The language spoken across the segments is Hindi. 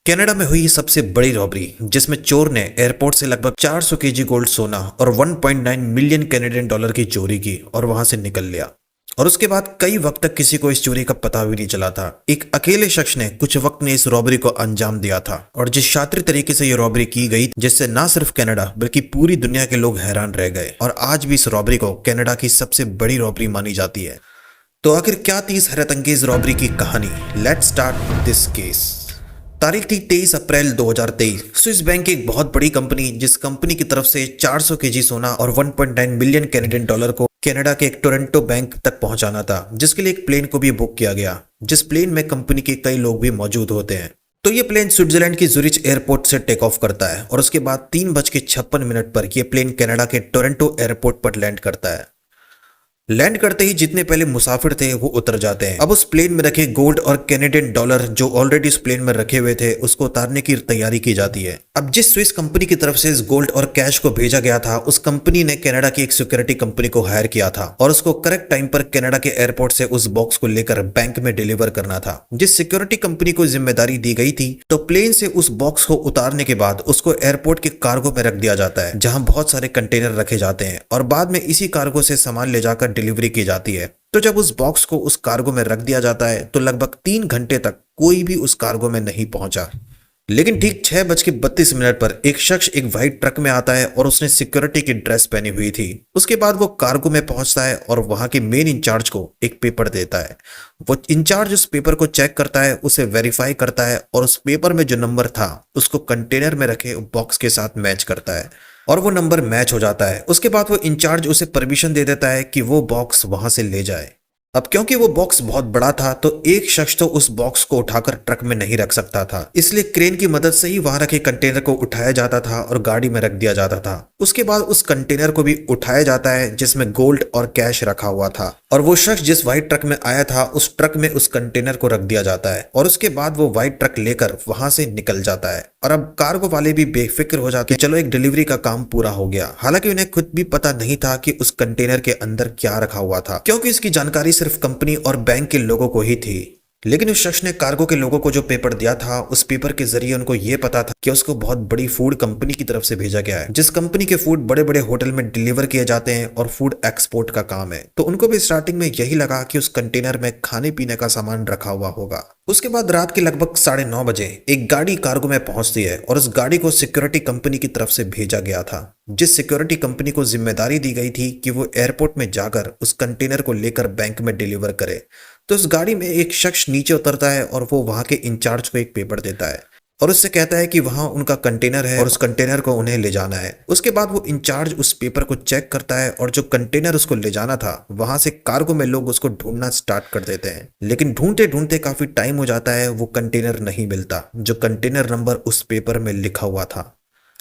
कनाडा में हुई सबसे बड़ी रॉबरी जिसमें चोर ने एयरपोर्ट से लगभग 400 केजी गोल्ड सोना और 1.9 मिलियन कैनेडियन डॉलर की चोरी की और वहां से निकल लिया। और उसके बाद कई वक्त तक किसी को इस चोरी का पता भी नहीं चला था। एक अकेले शख्स ने कुछ वक्त में इस रॉबरी को अंजाम दिया था और जिस शातिर तरीके से ये रॉबरी की गई जिससे ना सिर्फ कनाडा बल्कि पूरी दुनिया के लोग हैरान रह गए और आज भी इस रॉबरी को कनाडा की सबसे बड़ी रॉबरी मानी जाती है। तो आखिर क्या थी इस हैरत अंगेज रॉबरी की कहानी? Let's start this case. तारीख थी 23 अप्रैल 2023। स्विस बैंक की एक बहुत बड़ी कंपनी जिस कंपनी की तरफ से 400 केजी सोना और 1.9 मिलियन कैनेडियन डॉलर को कनाडा के एक टोरंटो बैंक तक पहुंचाना था, जिसके लिए एक प्लेन को भी बुक किया गया, जिस प्लेन में कंपनी के कई लोग भी मौजूद होते हैं। तो ये प्लेन स्विट्जरलैंड की जुरिच एयरपोर्ट से टेक ऑफ करता है और उसके बाद 3:56 पर यह प्लेन कनाडा के टोरंटो एयरपोर्ट पर लैंड करता है। लैंड करते ही जितने पहले मुसाफिर थे वो उतर जाते हैं। अब उस प्लेन में रखे गोल्ड और कैनेडियन डॉलर जो ऑलरेडी उस प्लेन में रखे हुए थे उसको उतारने की तैयारी की जाती है। अब जिस स्विस कंपनी की तरफ से इस गोल्ड और कैश को भेजा गया था उस कंपनी ने कनाडा की एक सिक्योरिटी कंपनी को हायर किया था और उसको करेक्ट टाइम पर कनाडा के एयरपोर्ट से उस बॉक्स को लेकर बैंक में डिलीवर करना था। जिस सिक्योरिटी कंपनी को जिम्मेदारी दी गई थी तो प्लेन से उस बॉक्स को उतारने के बाद उसको एयरपोर्ट के कार्गो में रख दिया जाता है, जहां बहुत सारे कंटेनर रखे जाते हैं और बाद में इसी कार्गो से सामान ले जाकर डिलीवरी की जाती है। तो जब उस बॉक्स को उस कार्गो में रख दिया जाता है तो लगभग 3 घंटे तक कोई भी उस कार्गो में नहीं पहुंचा। लेकिन ठीक 6:32 पर एक शख्स एक व्हाइट ट्रक में आता है और उसने सिक्योरिटी की ड्रेस पहनी हुई थी। उसके बाद वो कार्गो में पहुंचता है और वहां के मेन इंचार्ज को एक पेपर देता है। वो इंचार्ज उस पेपर को चेक करता है, उसे वेरीफाई करता है और उस पेपर में जो नंबर था उसको कंटेनर में रखे बॉक्स के साथ मैच करता है और वो नंबर मैच हो जाता है। उसके बाद वो इंचार्ज उसे परमिशन दे देता है कि वो बॉक्स वहां से ले जाए। अब क्योंकि वो बॉक्स बहुत बड़ा था तो एक शख्स तो उस बॉक्स को उठाकर ट्रक में नहीं रख सकता था, इसलिए क्रेन की मदद से ही वहां रखे कंटेनर को उठाया जाता था और गाड़ी में रख दिया जाता था। उसके बाद उस कंटेनर को भी उठाया जाता है जिसमें गोल्ड और कैश रखा हुआ था और वो शख्स जिस व्हाइट ट्रक में आया था उस ट्रक में उस कंटेनर को रख दिया जाता है और उसके बाद वो व्हाइट ट्रक लेकर वहां से निकल जाता है। और अब कार्गो वाले भी बेफिक्र हो जाते हैं, चलो एक डिलीवरी का काम पूरा हो गया। हालांकि उन्हें खुद भी पता नहीं था कि उस कंटेनर के अंदर क्या रखा हुआ था, क्योंकि इसकी जानकारी सिर्फ कंपनी और बैंक के लोगों को ही थी। लेकिन उस शख्स ने कार्गो के लोगों को जो पेपर दिया था उस पेपर के जरिए उनको यह पता था कि उसको बहुत बड़ी फूड कंपनी की तरफ से भेजा गया है, जिस कंपनी के फूड बड़े बड़े होटल में डिलीवर किए जाते हैं और फूड एक्सपोर्ट का काम है। तो उनको भी स्टार्टिंग में यही लगा कि उस कंटेनर में खाने पीने का सामान रखा हुआ होगा। उसके बाद रात के लगभग 9:30 बजे एक गाड़ी कार्गो में पहुंचती है और उस गाड़ी को सिक्योरिटी कंपनी की तरफ से भेजा गया था, जिस सिक्योरिटी कंपनी को जिम्मेदारी दी गई थी कि वो एयरपोर्ट में जाकर उस कंटेनर को लेकर बैंक में डिलीवर करे। तो उस गाड़ी में एक शख्स नीचे उतरता है और वो वहां के इंचार्ज को एक पेपर देता है और उससे कहता है कि वहां उनका कंटेनर है और उस कंटेनर को उन्हें ले जाना है। उसके बाद वो इंचार्ज उस पेपर को चेक करता है और जो कंटेनर उसको ले जाना था वहां से कार्गो में लोग उसको ढूंढना स्टार्ट कर देते हैं। लेकिन ढूंढते ढूंढते काफी टाइम हो जाता है, वो कंटेनर नहीं मिलता जो कंटेनर नंबर उस पेपर में लिखा हुआ था।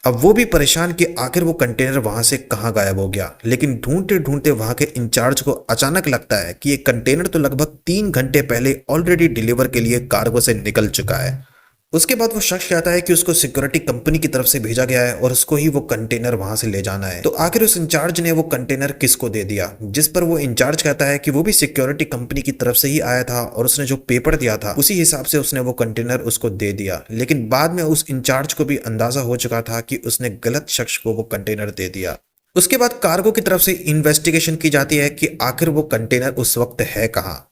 अब वो भी परेशान कि आखिर वो कंटेनर वहां से कहां गायब हो गया। लेकिन ढूंढते ढूंढते वहां के इंचार्ज को अचानक लगता है कि ये कंटेनर तो लगभग 3 घंटे पहले ऑलरेडी डिलीवर के लिए कार्गो से निकल चुका है। उसके बाद वो शख्स कहता है कि उसको सिक्योरिटी कंपनी की तरफ से भेजा गया है और उसको ही वो कंटेनर वहां से ले जाना है। तो आखिर उस इंचार्ज ने वो कंटेनर किसको दे दिया, जिस पर वो इंचार्ज कहता है कि वो भी सिक्योरिटी कंपनी की तरफ से ही आया था और उसने जो पेपर दिया था उसी हिसाब से उसने वो कंटेनर उसको दे दिया। लेकिन बाद में उस इंचार्ज को भी अंदाजा हो चुका था कि उसने गलत शख्स को वो कंटेनर दे दिया। उसके बाद कार्गो की तरफ से इन्वेस्टिगेशन की जाती है कि आखिर वो कंटेनर उस वक्त है कहाँ,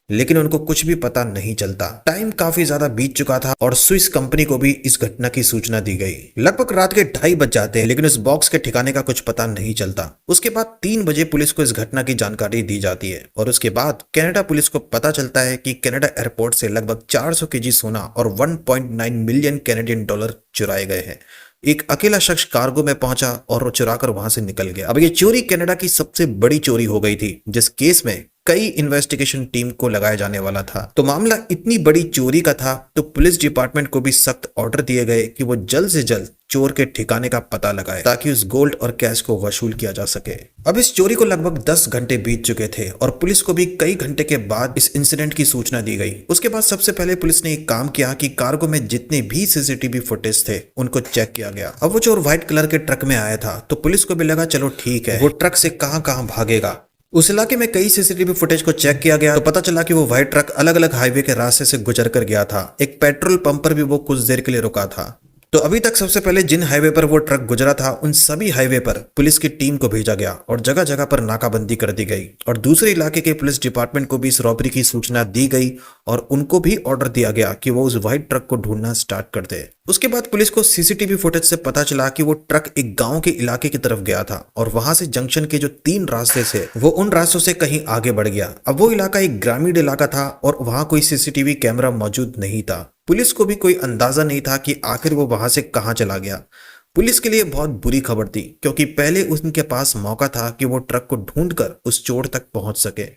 लेकिन उनको कुछ भी पता नहीं चलता। टाइम काफी ज्यादा बीत चुका था और स्विस कंपनी को भी इस घटना की सूचना दी गई। लगभग रात के 2:30 बज जाते हैं, लेकिन उस बॉक्स के ठिकाने का कुछ पता नहीं चलता। उसके बाद 3 बजे पुलिस को इस घटना की जानकारी दी जाती है और उसके बाद कनाडा पुलिस को पता चलता है कि कनाडा एयरपोर्ट से लगभग 400 केजी सोना और 1.9 मिलियन कैनेडियन डॉलर चुराए गए हैं। एक अकेला शख्स कार्गो में पहुंचा और वो चुराकर वहां से निकल गया। अब ये चोरी कनाडा की सबसे बड़ी चोरी हो गई थी, जिस केस में कई इन्वेस्टिगेशन टीम को लगाया जाने वाला था। तो मामला इतनी बड़ी चोरी का था तो पुलिस डिपार्टमेंट को भी सख्त ऑर्डर दिए गए कि वो जल्द से जल्द चोर के ठिकाने का पता लगाए ताकि उस गोल्ड और कैश को वसूल किया जा सके। अब इस चोरी को लगभग 10 घंटे बीत चुके थे और पुलिस को भी कई घंटे के बाद इस इंसिडेंट की सूचना दी गई। उसके बाद सबसे पहले पुलिस ने एक काम किया कि कार्गो में जितने भी सीसीटीवी फुटेज थे उनको चेक किया गया। अब वो चोर व्हाइट कलर के ट्रक में आया था तो पुलिस को भी लगा चलो ठीक है, वो ट्रक से कहां भागेगा। उस इलाके में कई सीसीटीवी फुटेज को चेक किया गया तो पता चला कि वो व्हाइट ट्रक अलग अलग हाईवे के रास्ते से गुजर कर गया था। एक पेट्रोल पंप पर भी वो कुछ देर के लिए रुका था। तो अभी तक सबसे पहले जिन हाईवे पर वो ट्रक गुजरा था उन सभी हाईवे पर पुलिस की टीम को भेजा गया और जगह जगह पर नाकाबंदी कर दी गई और दूसरे इलाके के पुलिस डिपार्टमेंट को भी इस रॉबरी की सूचना दी गई और उनको भी ऑर्डर दिया गया कि वो उस व्हाइट ट्रक को ढूंढना स्टार्ट कर दे। उसके बाद पुलिस को सीसीटीवी फुटेज से पता चला कि वो ट्रक एक गांव के इलाके की तरफ गया था और वहां से जंक्शन के जो 3 रास्ते थे वो उन रास्तों से कहीं आगे बढ़ गया। अब वो इलाका एक ग्रामीण इलाका था और वहां कोई सीसीटीवी कैमरा मौजूद नहीं था। पुलिस को भी कोई अंदाजा नहीं था कि आखिर वो वहां से कहां चला गया। पुलिस के लिए बहुत बुरी खबर थी क्योंकि पहले उनके पास मौका था कि वो ट्रक को ढूंढकर उस चोर तक पहुंच सके,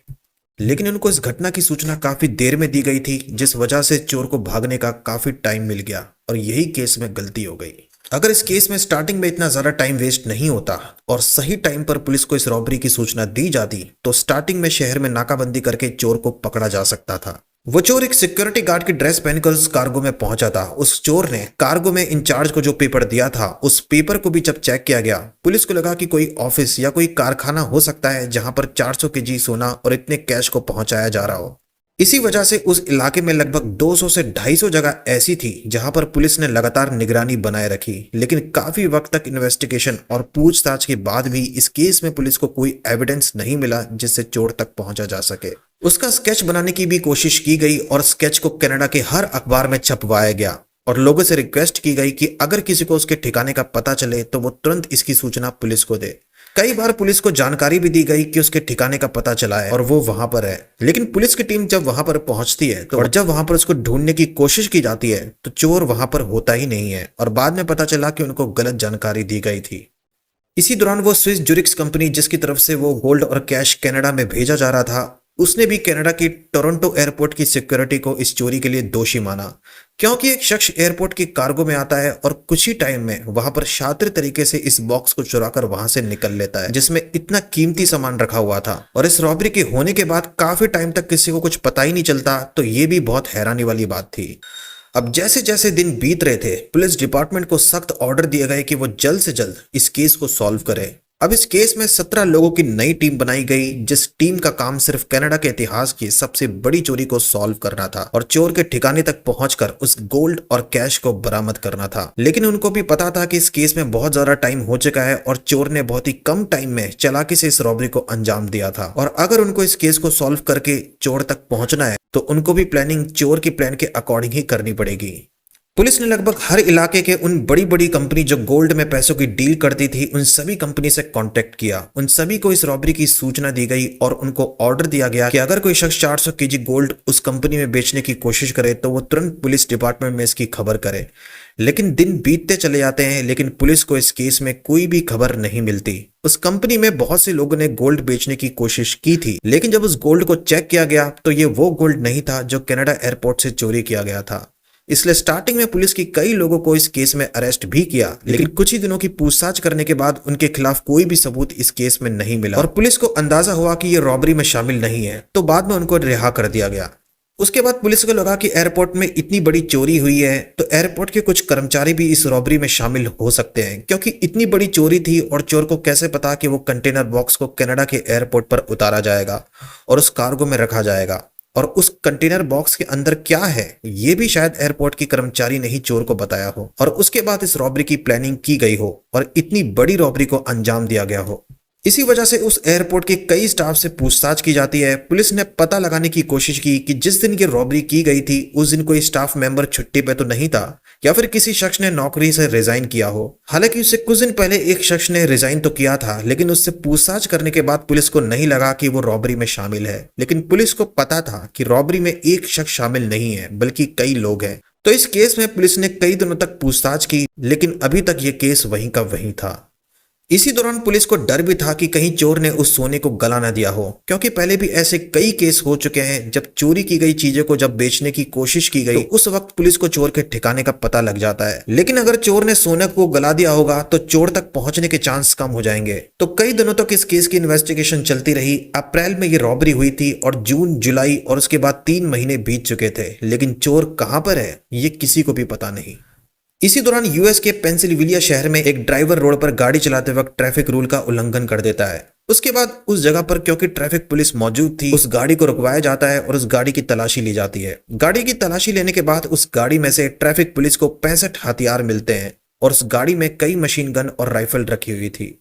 लेकिन उनको इस घटना की सूचना काफी देर में दी गई थी जिस वजह से चोर को भागने का काफी टाइम मिल गया और यही केस में गलती हो गई। अगर इस केस में स्टार्टिंग में इतना ज्यादा टाइम वेस्ट नहीं होता और सही टाइम पर पुलिस को इस रॉबरी की सूचना दी जाती तो स्टार्टिंग में शहर में नाकाबंदी करके चोर को पकड़ा जा सकता था। वो चोर एक सिक्योरिटी गार्ड की ड्रेस पहनकर उस कार्गो में पहुंचा था। उस चोर ने कार्गो में इंचार्ज को जो पेपर दिया था उस पेपर को भी जब चेक किया गया पुलिस को लगा कि कोई ऑफिस या कोई कारखाना हो सकता है जहां पर 400 केजी सोना और इतने कैश को पहुंचाया जा रहा हो। इसी वजह से उस इलाके में लगभग 200 से 250 जगह ऐसी थी जहां पर पुलिस ने लगातार निगरानी बनाए रखी, लेकिन काफी वक्त तक इन्वेस्टिगेशन और पूछताछ के बाद भी इस केस में पुलिस को कोई एविडेंस नहीं मिला जिससे चोर तक पहुंचा जा सके। उसका स्केच बनाने की भी कोशिश की गई और स्केच को कनाडा के हर अखबार में छपवाया गया और लोगों से रिक्वेस्ट की गई कि अगर किसी को उसके ठिकाने का पता चले तो वो तुरंत इसकी सूचना पुलिस को दे। कई बार पुलिस को जानकारी भी दी गई कि उसके ठिकाने का पता चला है और वो वहां पर है, लेकिन पुलिस की टीम जब वहां पर पहुंचती है तो और जब वहां पर उसको ढूंढने की कोशिश की जाती है तो चोर वहां पर होता ही नहीं है और बाद में पता चला कि उनको गलत जानकारी दी गई थी। इसी दौरान वो स्विस ज्यूरिक्स कंपनी जिसकी तरफ से वो गोल्ड और कैश कनाडा में भेजा जा रहा था उसने भी कनाडा की टोरंटो एयरपोर्ट की सिक्योरिटी को इस चोरी के लिए दोषी माना, क्योंकि एक शख्स एयरपोर्ट की कार्गो में आता है और कुछ ही टाइम में वहां पर शातिर तरीके से इस बॉक्स को चुराकर वहां से निकल लेता है जिसमें इतना कीमती सामान रखा हुआ था। और इस रॉबरी के होने के बाद काफी टाइम तक किसी को कुछ पता ही नहीं चलता, तो ये भी बहुत हैरानी वाली बात थी। अब जैसे जैसे दिन बीत रहे थे पुलिस डिपार्टमेंट को सख्त ऑर्डर दिए गए कि वो जल्द से जल्द इस केस को सॉल्व करे। अब इस केस में 17 लोगों की नई टीम बनाई गई जिस टीम का काम सिर्फ कनाडा के इतिहास की सबसे बड़ी चोरी को सॉल्व करना था और चोर के ठिकाने तक पहुंचकर उस गोल्ड और कैश को बरामद करना था। लेकिन उनको भी पता था कि इस केस में बहुत ज्यादा टाइम हो चुका है और चोर ने बहुत ही कम टाइम में चालाकी से इस रॉबरी को अंजाम दिया था और अगर उनको इस केस को सॉल्व करके चोर तक पहुंचना है तो उनको भी प्लानिंग चोर की प्लान के अकॉर्डिंग ही करनी पड़ेगी। पुलिस ने लगभग हर इलाके के उन बड़ी बड़ी कंपनी जो गोल्ड में पैसों की डील करती थी उन सभी कंपनी से कांटेक्ट किया। उन सभी को इस रॉबरी की सूचना दी गई और उनको ऑर्डर दिया गया कि अगर कोई शख्स 400 केजी गोल्ड उस कंपनी में बेचने की कोशिश करे तो वो तुरंत पुलिस डिपार्टमेंट में इसकी खबर करे। लेकिन दिन बीतते चले जाते हैं लेकिन पुलिस को इस केस में कोई भी खबर नहीं मिलती। उस कंपनी में बहुत से लोगों ने गोल्ड बेचने की कोशिश की थी, लेकिन जब उस गोल्ड को चेक किया गया तो ये वो गोल्ड नहीं था जो कनाडा एयरपोर्ट से चोरी किया गया था। इसलिए स्टार्टिंग में पुलिस की कई लोगों को इस केस में अरेस्ट भी किया, लेकिन कुछ ही दिनों की पूछताछ करने के बाद उनके खिलाफ कोई भी सबूत इस केस में नहीं मिला और पुलिस को अंदाजा हुआ कि ये रॉबरी में शामिल नहीं है, तो बाद में उनको रिहा कर दिया गया। उसके बाद पुलिस को लगा कि एयरपोर्ट में इतनी बड़ी चोरी हुई है तो एयरपोर्ट के कुछ कर्मचारी भी इस रॉबरी में शामिल हो सकते हैं, क्योंकि इतनी बड़ी चोरी थी और चोर को कैसे पता कि वो कंटेनर बॉक्स को कनाडा के एयरपोर्ट पर उतारा जाएगा और उस कार्गो में रखा जाएगा और उस कंटेनर बॉक्स के अंदर क्या है ये भी शायद एयरपोर्ट की कर्मचारी ने ही चोर को बताया हो और उसके बाद इस रॉबरी की प्लानिंग की गई हो और इतनी बड़ी रॉबरी को अंजाम दिया गया हो। इसी वजह से उस एयरपोर्ट के कई स्टाफ से पूछताछ की जाती है। पुलिस ने पता लगाने की कोशिश की कि जिस दिन ये रॉबरी की गई थी उस दिन कोई स्टाफ मेंबर छुट्टी पे तो नहीं था या फिर किसी शख्स ने नौकरी से रिजाइन किया हो। हालांकि उससे कुछ दिन पहले एक शख्स ने रिजाइन तो किया था, लेकिन उससे पूछताछ करने के बाद पुलिस को नहीं लगा कि वो रॉबरी में शामिल है। लेकिन पुलिस को पता था कि रॉबरी में एक शख्स शामिल नहीं है बल्कि कई लोग हैं। तो इस केस में पुलिस ने कई दिनों तक पूछताछ की, लेकिन अभी तक ये केस वहीं का वहीं था। इसी दौरान पुलिस को डर भी था कि कहीं चोर ने उस सोने को गला न दिया हो, क्योंकि पहले भी ऐसे कई केस हो चुके हैं जब चोरी की गई चीजों को जब बेचने की कोशिश की गई तो उस वक्त पुलिस को चोर के ठिकाने का पता लग जाता है। लेकिन अगर चोर ने सोने को गला दिया होगा तो चोर तक पहुंचने के चांस कम हो जाएंगे। तो कई दिनों तक इस केस की इन्वेस्टिगेशन चलती रही। अप्रैल में ये रॉबरी हुई थी और जून, जुलाई और उसके बाद 3 महीने बीत चुके थे, लेकिन चोर कहां पर है ये किसी को भी पता नहीं। इसी दौरान यूएस के पेंसिल्वेनिया शहर में एक ड्राइवर रोड पर गाड़ी चलाते वक्त ट्रैफिक रूल का उल्लंघन कर देता है उसके बाद उस जगह पर क्योंकि ट्रैफिक पुलिस मौजूद थी, उस गाड़ी को रुकवाया जाता है और उस गाड़ी की तलाशी ली जाती है। गाड़ी की तलाशी लेने के बाद उस गाड़ी में से ट्रैफिक पुलिस को 65 हथियार मिलते हैं और उस गाड़ी में कई मशीन गन और राइफल रखी हुई थी।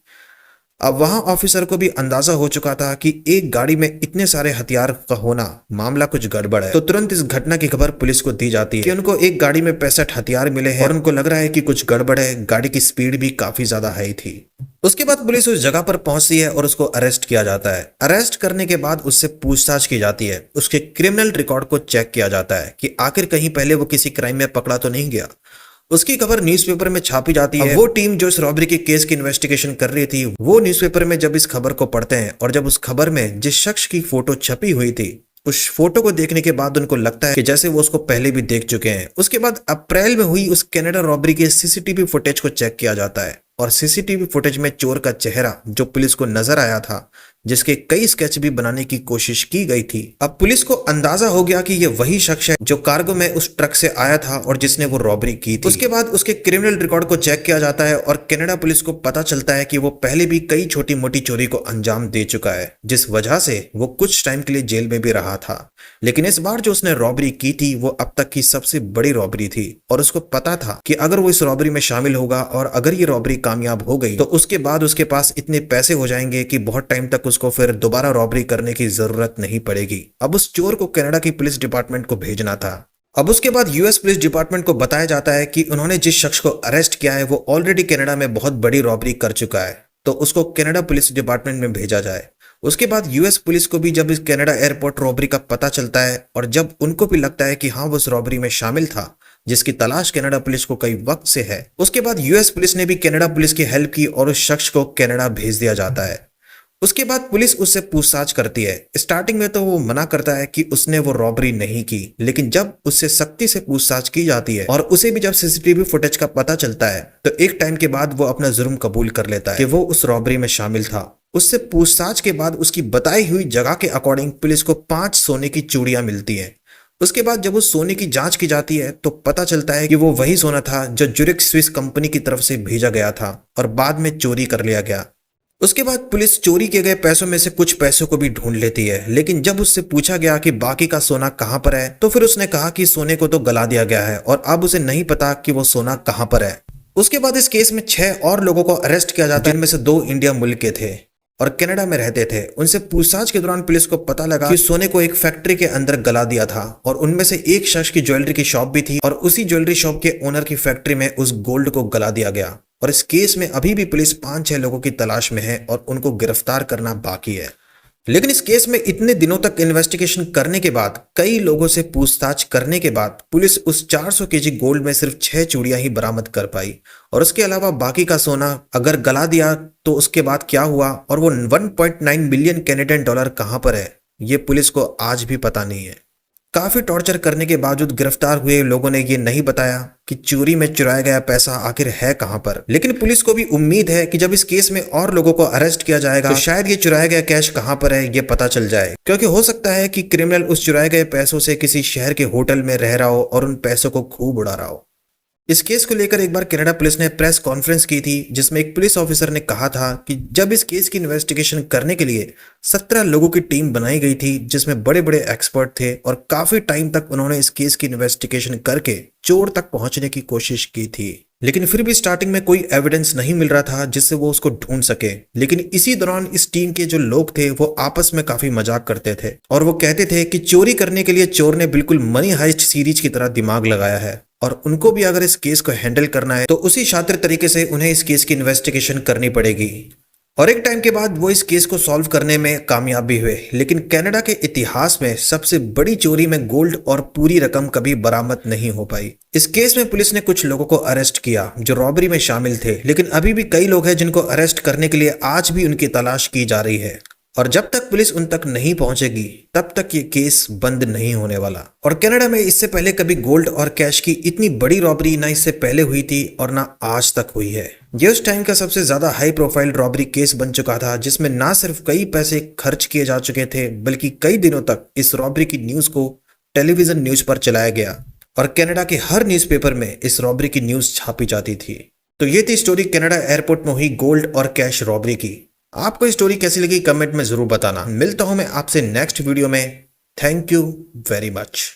अब वहां ऑफिसर को भी अंदाजा हो चुका था कि एक गाड़ी में इतने सारे हथियार का होना मामला कुछ गड़बड़ है। तो तुरंत इस घटना की खबर पुलिस को दी जाती है कि उनको एक गाड़ी में 65 हथियार मिले हैं और उनको लग रहा है कि कुछ गड़बड़ है। गाड़ी की स्पीड भी काफी ज्यादा हाई थी। उसके बाद पुलिस उस जगह पर पहुंचती है और उसको अरेस्ट किया जाता है। अरेस्ट करने के बाद उससे पूछताछ की जाती है। उसके क्रिमिनल रिकॉर्ड को चेक किया जाता है कि आखिर कहीं पहले वो किसी क्राइम में पकड़ा तो नहीं गया। उसकी खबर न्यूज़पेपर में छापी जाती है। वो टीम जो इस रॉबरी के केस की इन्वेस्टिगेशन कर रही थी, वो न्यूज़पेपर में जब इस खबर को पढ़ते हैं और जब उस खबर में जिस शख्स की फोटो छपी हुई थी, उस फोटो को देखने के बाद उनको लगता है कि जैसे वो उसको पहले भी देख चुके हैं। उसके बाद अप्रैल में हुई उस कनाडा रॉबरी के सीसीटीवी फुटेज को चेक किया जाता है और सीसीटीवी फुटेज में चोर का चेहरा जो पुलिस को नजर आया था, जिसके कई स्केच भी बनाने की कोशिश की गई थी। अब पुलिस को अंदाजा हो गया कि ये वही शख्स है जो कार्गो में उस ट्रक से आया था और जिसने वो रॉबरी की थी। उसके बाद उसके क्रिमिनल रिकॉर्ड को चेक किया जाता है और कनाडा पुलिस को पता चलता है कि वो पहले भी कई छोटी मोटी चोरी को अंजाम दे चुका है, जिस वजह से वो कुछ टाइम के लिए जेल में भी रहा था। लेकिन इस बार जो उसने रॉबरी की थी वो अब तक की सबसे बड़ी रॉबरी थी और उसको पता था कि अगर वो इस रॉबरी में शामिल होगा और अगर ये रॉबरी कामयाब हो गई तो उसके बाद उसके पास इतने पैसे हो जाएंगे कि बहुत टाइम तक उसको फिर दोबारा रॉबरी करने की जरूरत नहीं पड़ेगी। अब उस चोर को कनाडा की पुलिस डिपार्टमेंट को भेजना था। अब उसके बाद यूएस पुलिस डिपार्टमेंट को बताया जाता है कि उन्होंने जिस शख्स को अरेस्ट किया है वो ऑलरेडी कनाडा में बहुत बड़ी रॉबरी कर चुका है, तो उसको कनाडा पुलिस डिपार्टमेंट में भेजा जाए। उसके बाद यूएस पुलिस को भी जब इस कनाडा एयरपोर्ट रॉबरी का पता चलता है और जब उनको भी लगता है कि हाँ वो उस रॉबरी में शामिल था जिसकी तलाश कनाडा पुलिस को कई वक्त से है, उसके बाद यूएस पुलिस ने भी कनाडा पुलिस की हेल्प की और उस शख्स को कनाडा भेज दिया जाता है। उसके बाद पुलिस उससे पूछताछ करती है। स्टार्टिंग में तो वो मना करता है कि उसने वो रॉबरी नहीं की, लेकिन जब उससे सख्ती से पूछताछ की जाती है और उसे भी जब सीसीटीवी फुटेज का पता चलता है तो एक टाइम के बाद वो अपना जुर्म कबूल कर लेता है कि वो उस रॉबरी में शामिल था। उससे पूछताछ के बाद उसकी बताई हुई जगह के अकॉर्डिंग पुलिस को 5 सोने की चूड़ियां मिलती हैं। उसके बाद जब उस सोने की जांच की जाती है तो पता चलता है कि वो वही सोना था जो ज्यूरिख स्विस कंपनी की तरफ से भेजा गया था और बाद में चोरी कर लिया गया। उसके बाद पुलिस चोरी किए गए पैसों में से कुछ पैसों को भी ढूंढ लेती है, लेकिन जब उससे पूछा गया कि बाकी का सोना कहां पर है तो फिर उसने कहा कि सोने को तो गला दिया गया है और अब उसे नहीं पता कि वो सोना कहां पर है। उसके बाद इस केस में 6 और लोगों को अरेस्ट किया जाता है, जिनमें से 2 इंडिया मुल्क के थे और कनाडा में रहते थे। उनसे पूछताछ के दौरान पुलिस को पता लगा कि सोने को एक फैक्ट्री के अंदर गला दिया था और उनमें से एक शख्स की ज्वेलरी की शॉप भी थी और उसी ज्वेलरी शॉप के ओनर की फैक्ट्री में उस गोल्ड को गला दिया गया। और इस केस में अभी भी पुलिस 5-6 लोगों की तलाश में है और उनको गिरफ्तार करना बाकी है। लेकिन इस केस में इतने दिनों तक इन्वेस्टिगेशन करने के बाद, कई लोगों से पूछताछ करने के बाद पुलिस उस 400 केजी गोल्ड में सिर्फ 6 चूड़ियां ही बरामद कर पाई और उसके अलावा बाकी का सोना अगर गला दिया तो उसके बाद क्या हुआ और वो 1.9 मिलियन कैनेडियन डॉलर कहां पर है, ये पुलिस को आज भी पता नहीं है। काफी टॉर्चर करने के बावजूद गिरफ्तार हुए लोगों ने ये नहीं बताया कि चोरी में चुराया गया पैसा आखिर है कहां पर। लेकिन पुलिस को भी उम्मीद है कि जब इस केस में और लोगों को अरेस्ट किया जाएगा तो शायद ये चुराया गया कैश कहां पर है ये पता चल जाए, क्योंकि हो सकता है कि क्रिमिनल उस चुराए गए पैसों से किसी शहर के होटल में रह रहा हो और उन पैसों को खूब उड़ा रहा हो। इस केस को लेकर एक बार कनाडा पुलिस ने प्रेस कॉन्फ्रेंस की थी, जिसमें एक पुलिस ऑफिसर ने कहा था कि जब इस केस की इन्वेस्टिगेशन करने के लिए 17 लोगों की टीम बनाई गई थी जिसमें बड़े बड़े एक्सपर्ट थे और काफी टाइम तक उन्होंने इस केस की इन्वेस्टिगेशन करके चोर तक पहुंचने की कोशिश की थी, लेकिन फिर भी स्टार्टिंग में कोई एविडेंस नहीं मिल रहा था जिससे वो उसको ढूंढ सके। लेकिन इसी दौरान इस टीम के जो लोग थे वो आपस में काफी मजाक करते थे और वो कहते थे कि चोरी करने के लिए चोर ने बिल्कुल मनी हाइस्ट सीरीज की तरह दिमाग लगाया है और उनको भी अगर इस केस को हैंडल करना है तो उसी शातिर तरीके से उन्हें इस केस की इन्वेस्टिगेशन करनी पड़ेगी। और एक टाइम के बाद वो इस केस को सॉल्व करने में कामयाब भी हुए। लेकिन कनाडा के इतिहास में सबसे बड़ी चोरी में गोल्ड और पूरी रकम कभी बरामद नहीं हो पाई। इस केस में पुलिस ने कुछ लोगों को अरेस्ट किया जो रॉबरी में शामिल थे, लेकिन अभी भी कई लोग हैं जिनको अरेस्ट करने के लिए आज भी उनकी तलाश की जा रही है और जब तक पुलिस उन तक नहीं पहुंचेगी तब तक ये केस बंद नहीं होने वाला। और कनाडा में इससे पहले कभी गोल्ड और कैश की इतनी बड़ी रॉबरी ना इससे पहले हुई थी और ना आज तक हुई है। ये उस टाइम का सबसे ज्यादा हाई प्रोफाइल रॉबरी केस बन चुका था जिसमें ना सिर्फ कई पैसे खर्च किए जा चुके थे बल्कि कई दिनों तक इस रॉबरी की न्यूज को टेलीविजन न्यूज पर चलाया गया और कनाडा के हर न्यूज़पेपर में इस रॉबरी की न्यूज छापी जाती थी। तो ये थी स्टोरी कनाडा एयरपोर्ट में हुई गोल्ड और कैश रॉबरी की। आपको स्टोरी कैसी लगी कमेंट में जरूर बताना। मिलता हूं मैं आपसे नेक्स्ट वीडियो में। Thank you very much.